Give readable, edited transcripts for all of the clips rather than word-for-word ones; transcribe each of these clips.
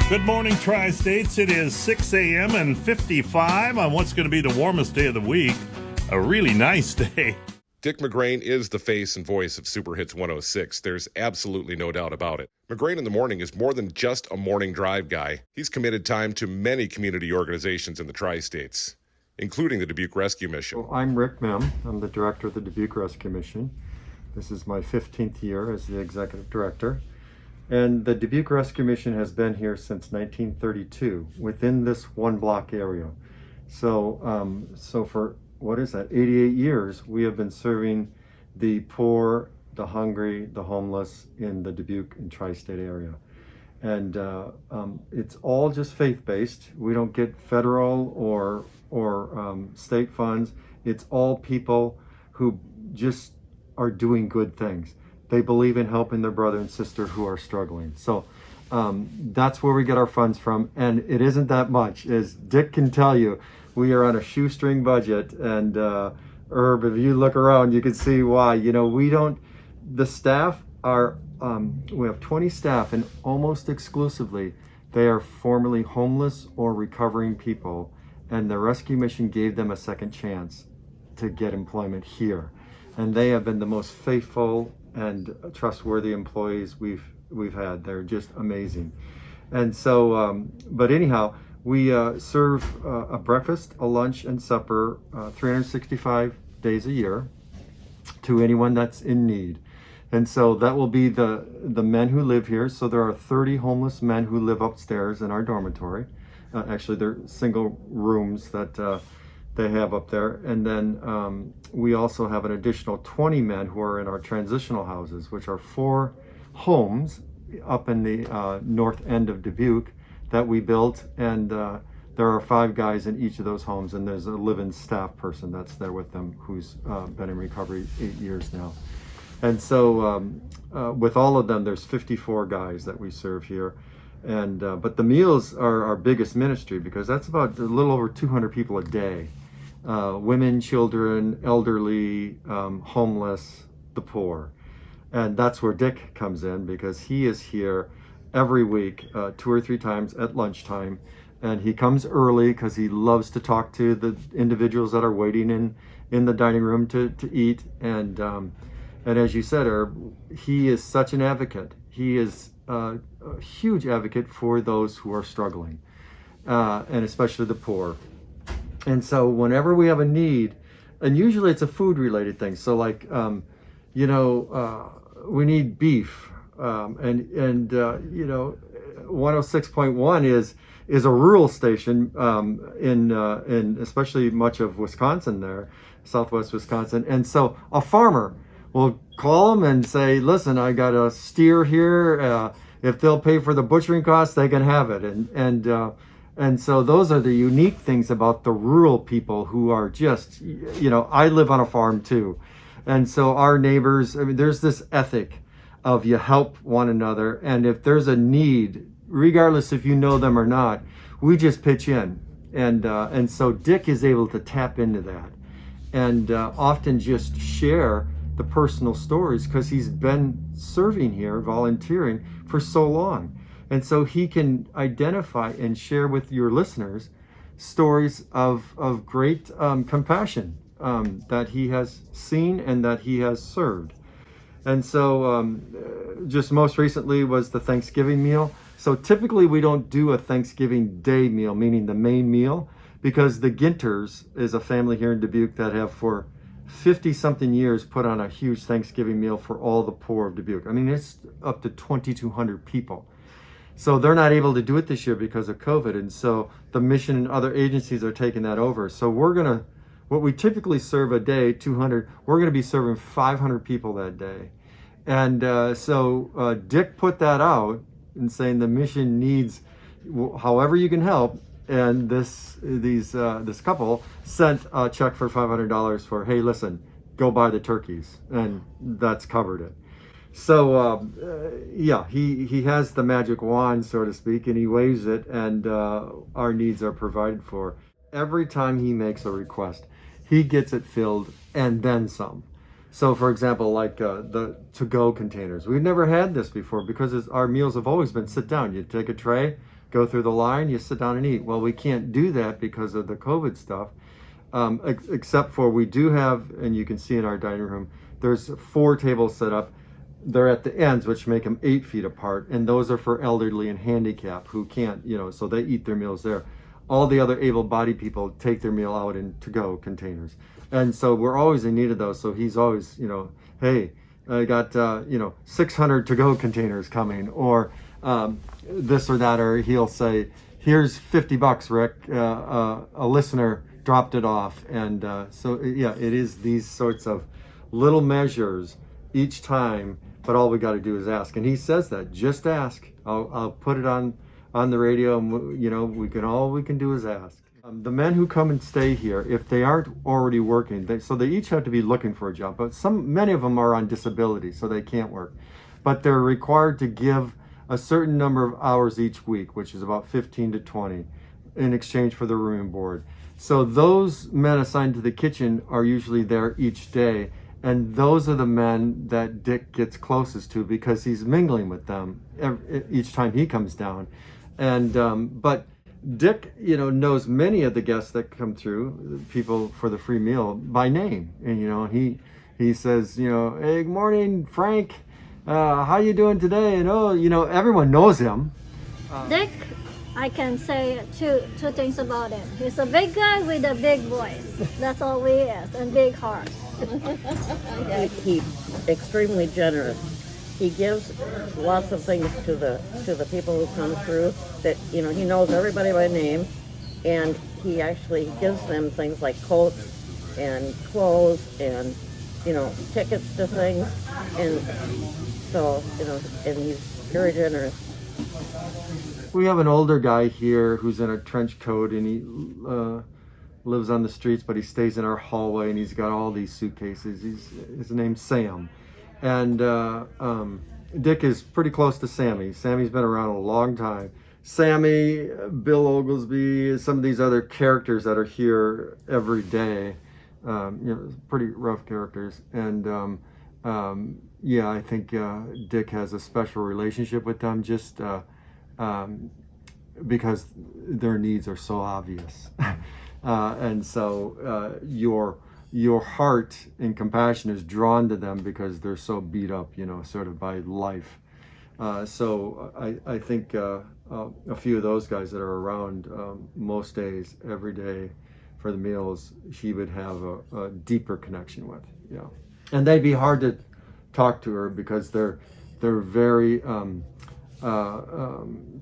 Good morning, Tri-States. It is 6 a.m. and 55 on what's going to be the warmest day of the week. A really nice day. Dick McGrane is the face and voice of Super Hits 106. There's absolutely no doubt about it. McGrane in the Morning is more than just a morning drive guy. He's committed time to many community organizations in the Tri-States, including the Dubuque Rescue Mission. Well, I'm Rick Mihm. I'm the director of the Dubuque Rescue Mission. This is my 15th year as the executive director. And the Dubuque Rescue Mission has been here since 1932 within this one block area. So, for, 88 years, we have been serving the poor, the hungry, the homeless in the Dubuque and tri-state area. And it's all just faith-based. We don't get federal or state funds. It's all people who just are doing good things. They believe in helping their brother and sister who are struggling. So that's where we get our funds from. And it isn't that much. As Dick can tell you, we are on a shoestring budget. And Herb, if you look around, you can see why. You know, the staff are, we have 20 staff, and almost exclusively, they are formerly homeless or recovering people. And the rescue mission gave them a second chance to get employment here. And they have been the most faithful and trustworthy employees we've had. They're just amazing. And so, but anyhow, we serve a breakfast, a lunch, and supper 365 days a year to anyone that's in need. And so that will be the men who live here. So there are 30 homeless men who live upstairs in our dormitory. Actually, they're single rooms that they have up there. And then we also have an additional 20 men who are in our transitional houses, which are 4 homes up in the north end of Dubuque that we built. And there are 5 guys in each of those homes, and there's a live-in staff person that's there with them who's been in recovery 8 years now. And so with all of them, there's 54 guys that we serve here. And but the meals are our biggest ministry, because that's about a little over 200 people a day. Women, children, elderly, homeless, the poor. And that's where Dick comes in, because he is here every week, 2 or 3 times at lunchtime. And he comes early because he loves to talk to the individuals that are waiting in the dining room to eat. And as you said, Herb, he is such an advocate. He is a huge advocate for those who are struggling, and especially the poor. And so whenever we have a need, and usually it's a food-related thing. So like, we need beef, and 106.1 is a rural station in especially much of Wisconsin there, southwest Wisconsin. And so a farmer will call them and say, listen, I got a steer here. If they'll pay for the butchering costs, they can have it. And so those are the unique things about the rural people who are just, I live on a farm too. And so our neighbors, I mean, there's this ethic of you help one another. And if there's a need, regardless if you know them or not, we just pitch in. And so Dick is able to tap into that and often just share the personal stories, because he's been serving here, volunteering for so long. And so he can identify and share with your listeners stories of great compassion that he has seen and that he has served. And so just most recently was the Thanksgiving meal. So typically we don't do a Thanksgiving Day meal, meaning the main meal, because the Ginters is a family here in Dubuque that have for 50-something years put on a huge Thanksgiving meal for all the poor of Dubuque. I mean, it's up to 2,200 people. So they're not able to do it this year because of COVID. And so the mission and other agencies are taking that over. So what we typically serve a day, 200, we're going to be serving 500 people that day. And so Dick put that out and saying the mission needs however you can help. And this couple sent a check for $500 for, hey, listen, go buy the turkeys. And that's covered it. So, he has the magic wand, so to speak, and he waves it, and our needs are provided for. Every time he makes a request, he gets it filled and then some. So, for example, like the to-go containers. We've never had this before because our meals have always been sit down. You take a tray, go through the line, you sit down and eat. Well, we can't do that because of the COVID stuff, except for we do have, and you can see in our dining room, there's 4 tables set up. They're at the ends, which make them 8 feet apart, and those are for elderly and handicapped who can't, so they eat their meals there. All the other able-bodied people take their meal out in to-go containers, and so we're always in need of those. So he's always, hey, I got 600 to-go containers coming, or this or that, or he'll say, here's $50, Rick. A listener dropped it off, and so yeah, it is these sorts of little measures each time. But all we got to do is ask, and he says that, just ask. I'll put it on the radio, and all we can do is ask. The men who come and stay here, if they aren't already working, they each have to be looking for a job. But many of them are on disability, so they can't work. But they're required to give a certain number of hours each week, which is about 15 to 20, in exchange for the room and board. So those men assigned to the kitchen are usually there each day. And those are the men that Dick gets closest to because he's mingling with them each time he comes down. And but Dick, knows many of the guests that come through, people for the free meal, by name. And he says, hey, good morning, Frank. How you doing today? And everyone knows him. Dick, I can say two things about him. He's a big guy with a big voice. That's all he is, and big heart. He's extremely generous. He gives lots of things to the people who come through. That he knows everybody by name, and he actually gives them things like coats and clothes and tickets to things, and so and he's very generous. We have an older guy here who's in a trench coat, and he lives on the streets, but he stays in our hallway, and he's got all these suitcases. His name's Sam, and Dick is pretty close to Sammy. Sammy's been around a long time. Sammy, Bill Oglesby, some of these other characters that are here every day, pretty rough characters, and yeah, I think Dick has a special relationship with them, just because their needs are so obvious. And so your heart and compassion is drawn to them because they're so beat up, sort of by life. So I think a few of those guys that are around most days, every day for the meals, he would have a deeper connection with. Yeah, and they'd be hard to talk to her because they're very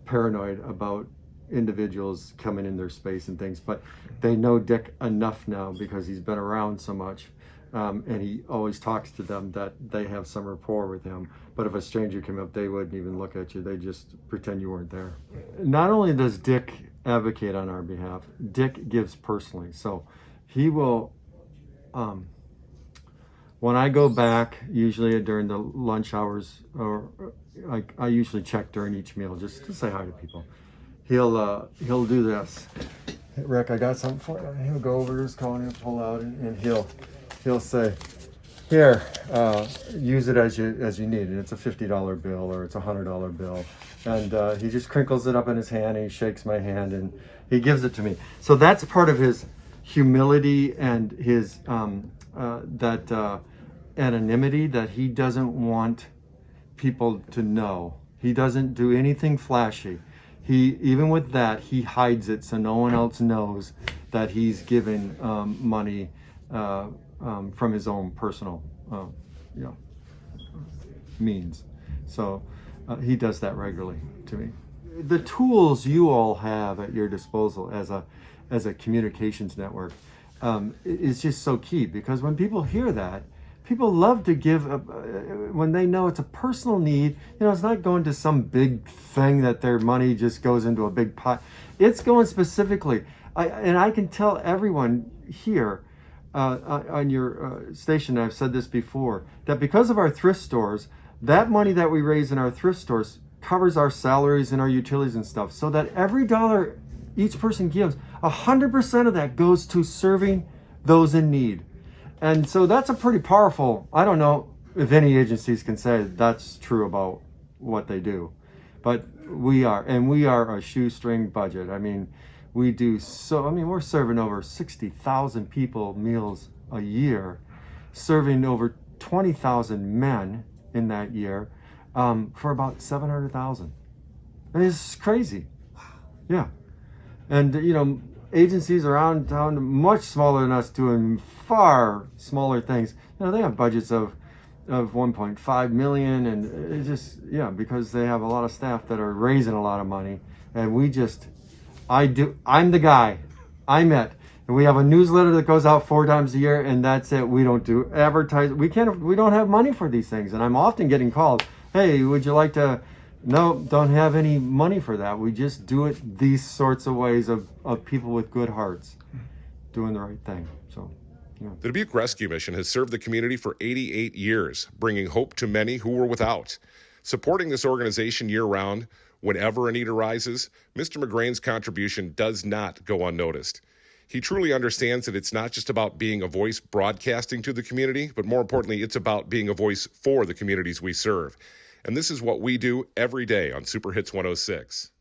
paranoid about individuals coming in their space and things, but they know Dick enough now because he's been around so much, and he always talks to them that they have some rapport with him. But if a stranger came up, they wouldn't even look at you. They just pretend you weren't there. Not only does Dick advocate on our behalf, Dick gives personally. So he will, when I go back, usually during the lunch hours, or I usually check during each meal just to say hi to people. He'll do this. Hey, Rick, I got something for you. He'll go over to his cone and pull out, and he'll say, here, use it as you need. And it's a $50 bill or it's a $100 bill. And he just crinkles it up in his hand, and he shakes my hand, and he gives it to me. So that's part of his humility and his anonymity that he doesn't want people to know. He doesn't do anything flashy. Even with that, he hides it so no one else knows that he's giving money from his own personal means. So he does that regularly to me. The tools you all have at your disposal as a communications network is just so key, because when people hear that, people love to give when they know it's a personal need. It's not going to some big thing that their money just goes into a big pot. It's going specifically. I can tell everyone here on your station, I've said this before, that because of our thrift stores, that money that we raise in our thrift stores covers our salaries and our utilities and stuff, so that every dollar each person gives, 100% of that goes to serving those in need. And so that's a pretty powerful, I don't know if any agencies can say that's true about what they do, but We are, and we are a shoestring budget. I mean, we're serving over 60,000 people meals a year, serving over 20,000 men in that year, for about 700,000. I mean, it's crazy. Yeah. And, agencies around town much smaller than us doing far smaller things. They have budgets of 1.5 million, and it's just, because they have a lot of staff that are raising a lot of money. And I'm the guy. I'm it. And we have a newsletter that goes out 4 times a year, and that's it. We don't do advertise. We don't have money for these things. And I'm often getting called, hey, would you like to? No, don't have any money for that. We just do it these sorts of ways of people with good hearts doing the right thing. So, The Dubuque Rescue Mission has served the community for 88 years, bringing hope to many who were without. Supporting this organization year-round, whenever a need arises, Mr. McGrane's contribution does not go unnoticed. He truly understands that it's not just about being a voice broadcasting to the community, but more importantly, it's about being a voice for the communities we serve. And this is what we do every day on Super Hits 106.